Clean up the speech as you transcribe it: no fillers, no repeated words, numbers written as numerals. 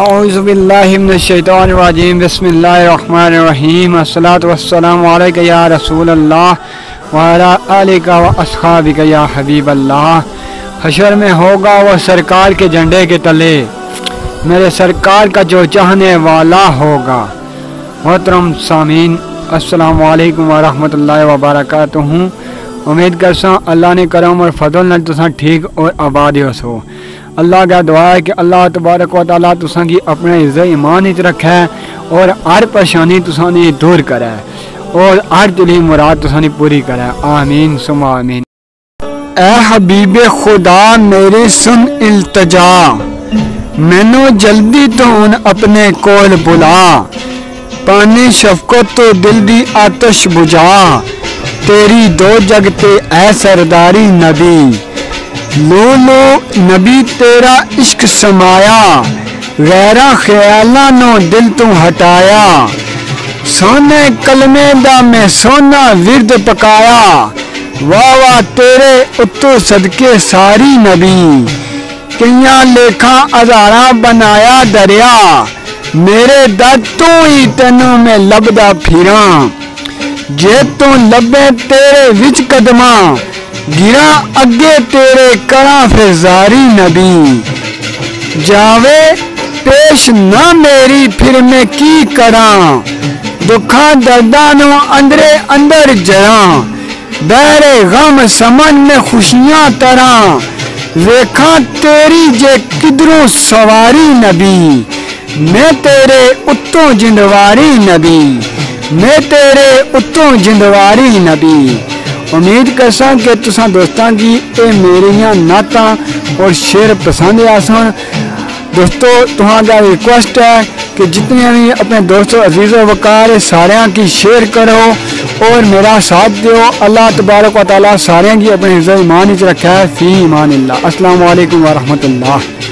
اعوذ باللہ من الشیطان الرجیم بسم اللہ الرحمن الرحیم الصلاۃ والسلام علیک یا رسول اللہ وعلی آلک و اصحابک یا حبیب اللہ۔ حشر میں ہوگا وہ سرکار کے جھنڈے کے تلے، میرے سرکار کا جو چاہنے والا ہوگا۔ محترم سامعین، السلام علیکم ورحمۃ اللہ وبرکاتہ۔ امید کرساں اللہ نے کرم اور فضل نال تساں ٹھیک اور آباد ہو۔ اللہ کا دعا ہے کہ اللہ تبارک و تعالیٰ تساں کی اپنے عزت ایمان وچ رکھے اور ہر پریشانی تساں دی دور کرے اور ہر دلی مراد تساں دی پوری کرے، آمین ثم آمین۔ اے حبیب خدا میری سن التجا، مینوں جلدی تو ہن اپنے کول بلا، پانی شفقت تو دل دی آتش بجھا، تیری دو جگ تے اے سرداری نبی، لو نبی تیرا عشق سمایا، غیراں خیالاں نو دل تو ہٹایا، سونے کلمے دا میں سونا ورد پکایا، واہ واہ تیرے اتو صدقے ساری نبی، کئیاں لیکھاں ہزاراں بنایا دریا، میرے در تو ہی تینوں میں لبدا پھراں، جے تو لبے تیرے وچ قدماں، گرا اگے تیرے کراں پھر زاری نبی، جاوے پیش نہ میری پھر میں کی کراں، دکھاں درداں نو اندرے اندر جراں، بہرے غم سمن میں خوشیاں تراں، ویکھاں تیری جے کدروں سواری نبی، میں تیرے اتوں جندواری نبی، میں تیرے اتوں جندواری نبی۔ امید کرساں کہ تساں دوستاں کی اے میریاں نعتاں اور شعر پسند آسن۔ دوستو تہاں کا ریکویسٹ ہے کہ جتنے بھی اپنے دوستوں عزیز و وقار ساریاں کی شیئر کرو اور میرا ساتھ دیو۔ اللہ تبارک و تعالیٰ ساریاں کی اپنے عزت ایمان وچ رکھے، فی ایمان اللہ۔ السلام علیکم ورحمۃ اللہ۔